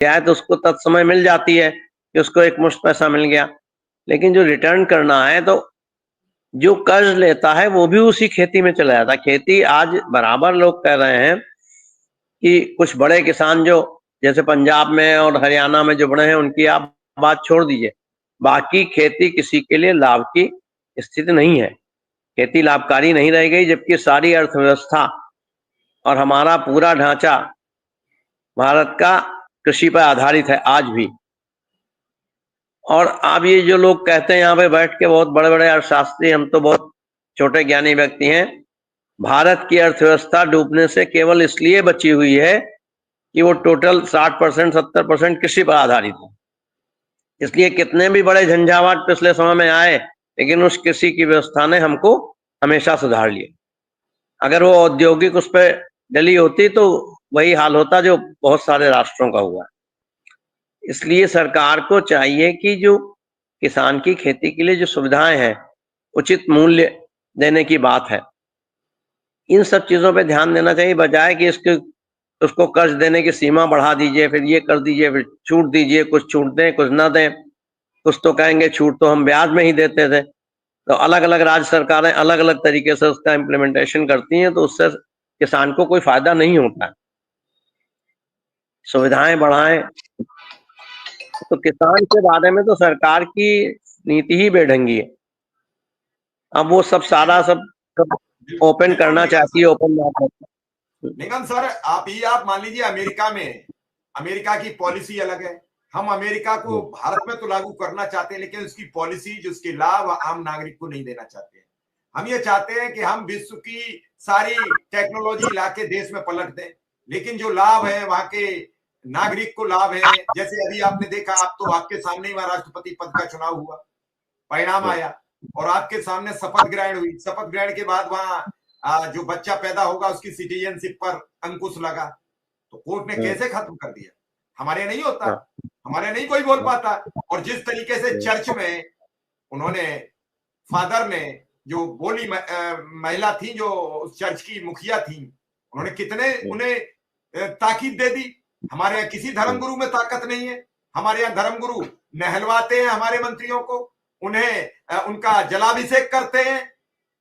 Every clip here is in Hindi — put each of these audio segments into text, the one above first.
गया है तो उसको तत्समय मिल जाती है कि उसको एक मुश्त पैसा मिल गया। लेकिन जो रिटर्न करना है तो जो कर्ज लेता है वो भी उसी खेती में चला जाता है। खेती आज बराबर लोग कह रहे हैं कि कुछ बड़े किसान जो जैसे पंजाब में और हरियाणा में जो बड़े हैं उनकी आप बात छोड़ दीजिए, बाकी खेती किसी के लिए लाभ की स्थिति नहीं है। खेती लाभकारी नहीं रह गई, जबकि सारी अर्थव्यवस्था और हमारा पूरा ढांचा भारत का कृषि पर आधारित है आज भी। और आप ये जो लोग कहते हैं यहाँ पे बैठ के, बहुत बड़े बड़े अर्थशास्त्री, हम तो बहुत छोटे ज्ञानी व्यक्ति हैं, भारत की अर्थव्यवस्था डूबने से केवल इसलिए बची हुई है कि वो टोटल 60% 70% कृषि पर आधारित है। इसलिए कितने भी बड़े झंझावात पिछले समय में आए, लेकिन उस कृषि की व्यवस्था ने हमको हमेशा सुधार लिया। अगर वो औद्योगिक उस पर डली होती तो वही हाल होता जो बहुत सारे राष्ट्रों का हुआ। इसलिए सरकार को चाहिए कि जो किसान की खेती के लिए जो सुविधाएं हैं, उचित मूल्य देने की बात है, इन सब चीजों पे ध्यान देना चाहिए, बजाय कि उसको कर्ज देने की सीमा बढ़ा दीजिए, फिर ये कर दीजिए, फिर छूट दीजिए, कुछ छूट दें कुछ ना दें। कुछ तो कहेंगे छूट तो हम ब्याज में ही देते थे। तो अलग अलग राज्य सरकारें अलग अलग तरीके से उसका इम्प्लीमेंटेशन करती हैं, तो उससे किसान को कोई फायदा नहीं होता है। सुविधाएं बढ़ाएं तो किसान के बारे में तो सरकार की नीति ही बेढंगी है। अब वो सब सारा सब ओपन करना चाहती है, ओपन ना करना। निगम सर, आप मान लीजिए अमेरिका की पॉलिसी अलग है। हम अमेरिका को भारत में तो लागू करना चाहते हैं, लेकिन उसकी पॉलिसी जो उसके लाभ आम नागरिक को नहीं देना चाहते हैं। हम ये चाहते हैं कि हम विश्व की सारी टेक्नोलॉजी लाके देश में पलट दें, लेकिन जो लाभ है वहां के नागरिक को लाभ है। जैसे अभी आपने देखा, आप तो आपके सामने ही वहां राष्ट्रपति पद का चुनाव हुआ, परिणाम आया और आपके सामने शपथ ग्रहण हुई। शपथ ग्रहण के बाद वहां जो बच्चा पैदा होगा उसकी सिटीजनशिप पर अंकुश लगा, तो कोर्ट ने कैसे खत्म कर दिया। हमारे नहीं होता, हमारे नहीं कोई बोल पाता। और जिस तरीके से चर्च में उन्होंने, फादर ने जो बोली, महिला थी जो उस चर्च की मुखिया थी, उन्होंने कितने उन्हें ताकीद दे दी। हमारे यहाँ किसी धर्मगुरु में ताकत नहीं है। हमारे यहाँ धर्मगुरु नहलवाते हैं हमारे मंत्रियों को, उन्हें उनका जलाभिषेक करते हैं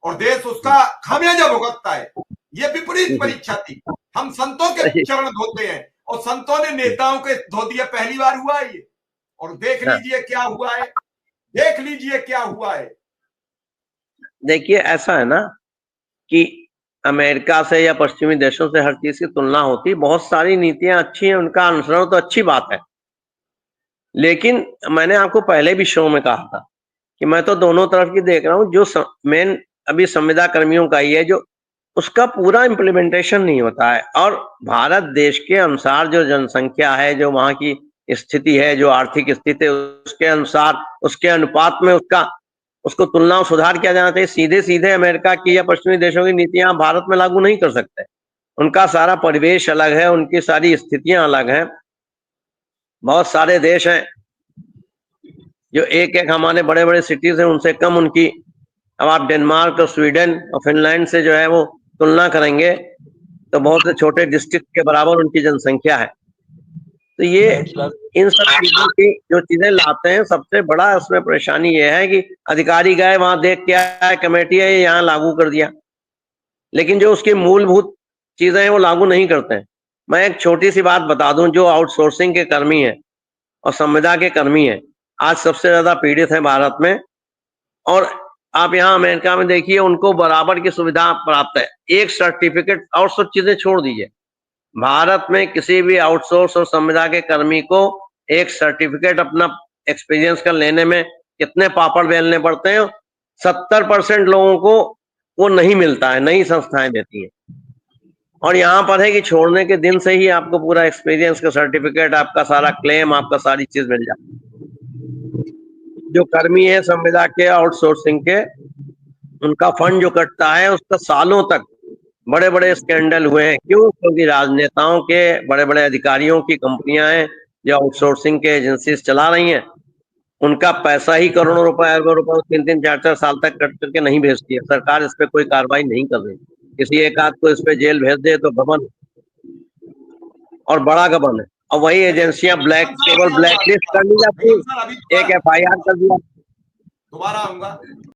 और देश उसका खामियाजा भुगतता है। ये विपरीत परीक्षा थी। हम संतों के चरण धोते हैं और संतों ने नेताओं के धो दिया। पहली बार हुआ है ये, और देख लीजिए क्या हुआ है, देख लीजिए क्या हुआ है। देखिए ऐसा है ना कि अमेरिका से या पश्चिमी देशों से हर चीज की तुलना होती, बहुत सारी नीतियां अच्छी हैं, उनका अनुसरण तो अच्छी बात है। लेकिन मैंने आपको पहले भी शो में कहा था कि मैं तो दोनों तरफ की देख रहा हूँ। जो मेन अभी संविदा कर्मियों का ही है, जो उसका पूरा इम्प्लीमेंटेशन नहीं होता है। और भारत देश के अनुसार जो जनसंख्या है, जो वहां की स्थिति है, जो आर्थिक स्थिति है, उसके अनुसार, उसके अनुपात में उसको तुलना और सुधार किया जाना चाहिए। सीधे सीधे अमेरिका की या पश्चिमी देशों की नीतियां भारत में लागू नहीं कर सकते। उनका सारा परिवेश अलग है, उनकी सारी स्थितियां अलग हैं। बहुत सारे देश हैं जो एक एक हमारे बड़े बड़े सिटीज हैं उनसे कम उनकी, अब आप डेनमार्क और स्वीडन और फिनलैंड से जो है वो तुलना करेंगे तो बहुत से छोटे डिस्ट्रिक्ट के बराबर उनकी जनसंख्या है। तो ये इन सब चीजों की जो चीजें लाते हैं, सबसे बड़ा उसमें परेशानी ये है कि अधिकारी गए वहां, देख के आए, कमेटी है यहाँ लागू कर दिया, लेकिन जो उसकी मूलभूत चीजें हैं वो लागू नहीं करते हैं। मैं एक छोटी सी बात बता दूं, जो आउटसोर्सिंग के कर्मी हैं और संविदा के कर्मी हैं, आज सबसे ज्यादा पीड़ित हैं भारत में। और आप यहाँ अमेरिका में देखिए, उनको बराबर की सुविधा प्राप्त है। एक सर्टिफिकेट और सब चीजें छोड़ दीजिए, भारत में किसी भी आउटसोर्स और संविदा के कर्मी को एक सर्टिफिकेट अपना एक्सपीरियंस का लेने में कितने पापड़ बेलने पड़ते हैं। 70% लोगों को वो नहीं मिलता है, नई संस्थाएं देती हैं। और यहाँ पर है कि छोड़ने के दिन से ही आपको पूरा एक्सपीरियंस का सर्टिफिकेट, आपका सारा क्लेम, आपका सारी चीज मिल जाती है। जो कर्मी है संविदा के, आउटसोर्सिंग के, उनका फंड जो कटता है उसका सालों तक बड़े बड़े स्कैंडल हुए हैं। क्यों? क्योंकि राजनेताओं के, बड़े बड़े अधिकारियों की कंपनियां हैं जो आउटसोर्सिंग के एजेंसीज चला रही हैं। उनका पैसा ही करोड़ों रुपए, अरबों रुपए 3-3 4-4 साल तक कट करके नहीं भेजती है सरकार। इस पे कोई कार्रवाई नहीं कर रही। किसी एक आध को इस पे जेल भेज दे तो गबन, और बड़ा गबन है। और वही एजेंसियां केवल ब्लैक लिस्ट कर ली जाती, अभी एक FIR कर दिया। दोबारा आऊंगा।